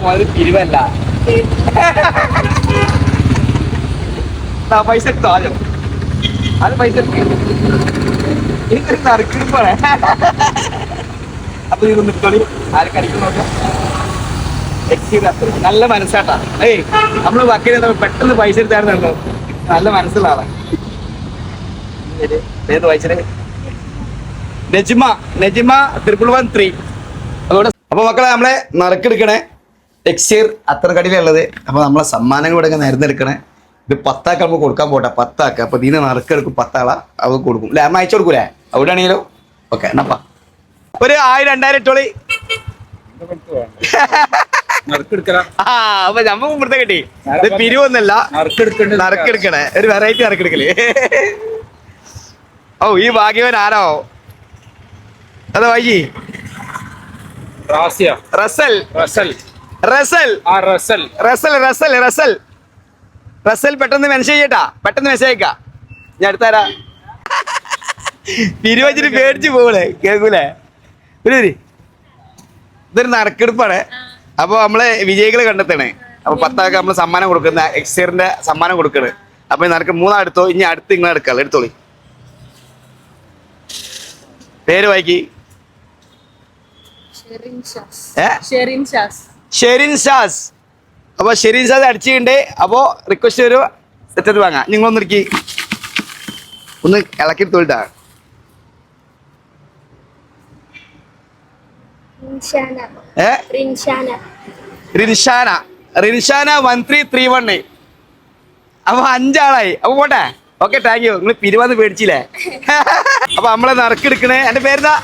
മുതൽ പിരിവല്ല. പൈസ എടുത്തോ ആദ്യം. അത് പൈസ എനിക്കൊരു നറുക്കെടുപ്പാണ്. അപ്പൊ ഇത് നിൽക്കോളി. ആരും കളിക്കും നോക്കാം. നല്ല മനസ്സാട്ടാ. ഏയ് നമ്മള് വക്കീൽ പെട്ടെന്ന് പൈസ എടുത്തായിരുന്നല്ലോ. നല്ല മനസ്സുള്ള ആളാ. ഏത് വായിച്ചേ? നജ്മ 113. അതുകൊണ്ട് അപ്പൊ മക്കളെ നമ്മളെ നറുക്കെടുക്കണേ എക്സീർ അത്തർകടിയിലുള്ളത്. അപ്പൊ നമ്മളെ സമ്മാനങ്ങൾ ഇവിടെ നിരന്നെടുക്കണേ. ഇത് 10 ആൾക്ക് നമുക്ക് കൊടുക്കാൻ പോട്ടെ. 10 ആൾക്ക്. അപ്പൊ ഇതിന് നറുക്കെടുക്കും. 10 ആളാ അവ കൊടുക്കും അല്ലെ? അമ്മ അയച്ചു കൊടുക്കൂലേ? അവിടെ ആണെങ്കിലോ ഓക്കെ. എന്നപ്പാ ഒരു 1000-2000 ഇട്ടോളി. അപ്പൊ നമ്മ മുമ്പത്തെ കിട്ടി. ഇത് പിരിവൊന്നല്ല, നറുക്കെടുക്കണേ. ഒരു വെറൈറ്റി നറുക്കെടുക്കല്. ഓ ഈ ഭാഗ്യവൻ ആരോ? അതാ വായിക്കി. റസൽ പെട്ടെന്ന് മെൻഷൻ ചെയ്യട്ടാ. പെട്ടെന്ന് മെസ്സേജ് അയക്കാ. ഞാൻ അടുത്താരാ പിരിവച്ചിട്ട് പേടിച്ചു പോകൂലേ? കേൾക്കൂലേ? ഇതൊരു നറുക്കെടുപ്പാണ്. അപ്പൊ നമ്മള് വിജയികളെ കണ്ടെത്തണേ. അപ്പൊ 10 ആൾക്ക് നമ്മള് സമ്മാനം കൊടുക്കുന്ന എക്സീറിന്റെ സമ്മാനം കൊടുക്കണ്. അപ്പൊ നറുക്ക് 3 എടുത്തോ. ഇനി അടുത്ത് നിങ്ങൾ എടുക്കാം. എടുത്തോളി. പേര് വായിക്കി. ഷെറിൻ ഷാസ്. അപ്പൊ ഷെറിൻ ഷാസ് അടിച്ചിട്ടുണ്ട്. അപ്പൊ റിക്വസ്റ്റ് ഒരു സെറ്റ് വാങ്ങാം. നിങ്ങളൊന്ന് ഇറക്കി ഒന്ന് ഇളക്കി തോളിട്ടാ. റിൻഷാന 1331. അപ്പൊ 5 ആളായി. അപ്പൊ പോട്ടെ. Okay, thank you. നിങ്ങൾ പിരിവാന്ന് പേടിച്ചില്ലേ? അപ്പൊ നമ്മളെ നറുക്കെടുക്കണേ. എന്റെ പേരെന്താ?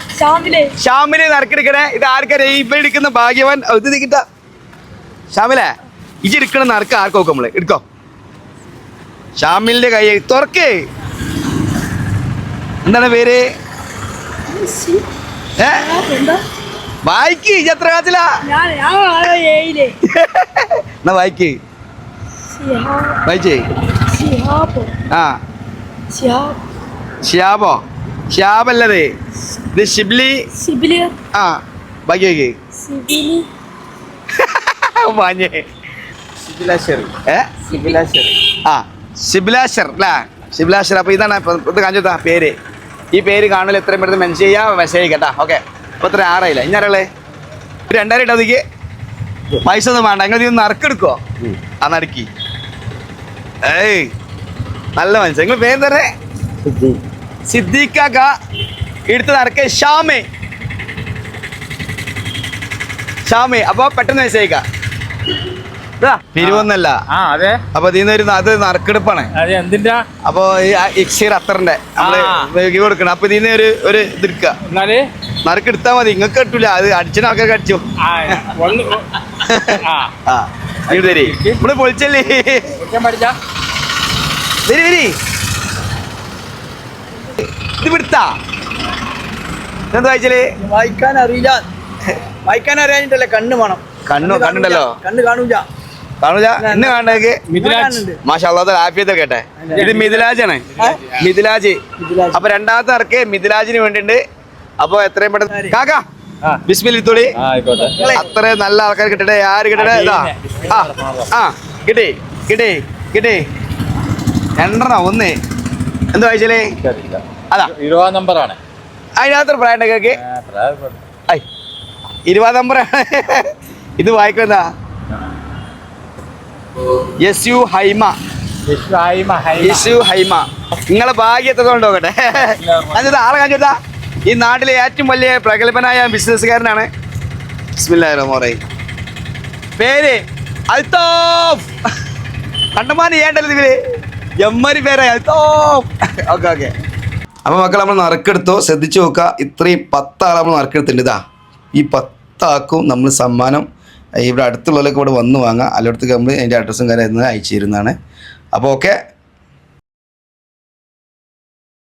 ഷാമിലെ നറുക്കെടുക്കണേ. ഇത് ആർക്കറിയാം? ഇപ്പൊ എടുക്കുന്ന ഭാഗ്യവാൻ ഇത് കിട്ടാ. ഷാമിലെ ഇജ് എടുക്കണ നറുക്ക് ആർക്ക് നോക്കും? നമ്മള് എടുക്കോ. ഷാമിലിന്റെ കൈ തുറക്ക്. എന്താണ് പേര്? വായിക്ക്. ഇജ് എത്ര ക്ലാസ്സിലാ? എന്നാ വായിക്ക്. വായിച്ചേ. ആ ഷിയാബോ? ഷിയാബല്ലത്. ഇത് ഷിബ്ലി. ആ ബാക്കി ഷിബിലാഷർ അല്ലേ? ഷിബിലാഷർ. അപ്പൊ ഇതാണ് ഇത് കാണിച്ചാ പേര്. ഈ പേര് കാണുമല്ലോ. എത്രയും പെട്ടെന്ന് മെൻഷൻ ചെയ്യാ. മെസ്സേജ് കേട്ടാ. ഓക്കെ. അപ്പൊ എത്ര 6 ആയില്ല. ഇനി ആരല്ലേ? 2000 ഇട്ടാ. അതിക്ക് പൈസ ഒന്നും വേണ്ട. നിങ്ങൾ ഇത് നറുക്കെടുക്കോ? ആ നറുക്കി. ഏയ് നല്ല മനസ്സിലായി. നിങ്ങൾ പേര് തന്നെ? സിദ്ദീഖാക്ക. എടുത്ത് നറുക്കെ ഷാമേ. അപ്പൊ പെട്ടെന്ന് മെസ്സേജ് പിരിവൊന്നല്ല. അപ്പൊ ഇതിന്നൊരു അത് നറുക്കെടുപ്പാണ്. അപ്പൊ ഇക്സീർ അത്തറിന്റെ നമ്മള് കൊടുക്കണം. അപ്പൊ ഇതിന്ന് ഒരു ഇതെടുക്ക. നറുക്കെടുത്താ മതി. നിങ്ങൾക്ക് കിട്ടൂല. അത് അടിച്ചിട്ട് ആൾക്കാർക്ക് അടിച്ചു. തരി ഇവിടെ പൊളിച്ചല്ലേ? വരി ഇത് പിടുത്താ. എന്താ വായിച്ചല്ലേ? വായിക്കാൻ അറിയാനിട്ടല്ലേ? കണ്ണ് വേണം. കണ്ണുണ്ടല്ലോ. കണ്ണ് കാണൂല. ഇന്ന് കാണേക്ക് മാഷാ അല്ലാഹ് ആഫിയത്ത് കേട്ടെ. ഇത് മിഥിലാജാണ്. മിഥിലാജ്. അപ്പൊ രണ്ടാമത്തെ ഇറക്ക് മിഥിലാജിന് വേണ്ടിണ്ട്. അപ്പൊ എത്രയും പെട്ടെന്ന് കാക്കാ ബിസ്മില്ലാ. അത്ര നല്ല ആൾക്കാർ കിട്ടട്ടെ. ആര് കിട്ടട്ടെ? ഇതാ. കിട്ടി 2 1. എന്താ വായിച്ചല്ലേ? അതാ 20 നമ്പറാണ്. അതിനകത്ത് പ്രായം കേക്ക് 20 നമ്പറാണ്. ഇത് വായിക്കുന്ന യസു ഹൈമ. നിങ്ങളെ ഭാഗ്യം എത്രത്തോളം നോക്കട്ടെ. അതിന്റെ ആളെ കാണിച്ചാ ഈ നാട്ടിലെ ഏറ്റവും വലിയ പ്രഗത്ഭനായ ബിസിനസ്സുകാരനാണ്. ബിസ്മില്ലാഹിർ റഹ്മാനിർ റഹീം. പേര് അൽത്താഫ്. കണ്ടമാനം ചെയ്യേണ്ടല്ലോ ഇതില്. എമ്മരി പേരായി അൽത്താഫ്. ഓക്കെ. അപ്പൊ മക്കൾ നമ്മൾ നറുക്കെടുത്തോ. ശ്രദ്ധിച്ചു നോക്കുക. ഇത്രയും 10 ആളെ നമ്മൾ നറുക്കെടുത്തിട്ടുണ്ട്. ഇതാ ഈ 10 ആൾക്കും നമ്മൾ സമ്മാനം ഇവിടെ അടുത്തുള്ളവരൊക്കെ ഇവിടെ വന്ന് വാങ്ങാം. അല്ലടത്തേക്ക് നമ്മൾ അതിൻ്റെ അഡ്രസ്സും കാര്യം അയച്ചു തരുന്നതാണ്. അപ്പോൾ ഓക്കെ.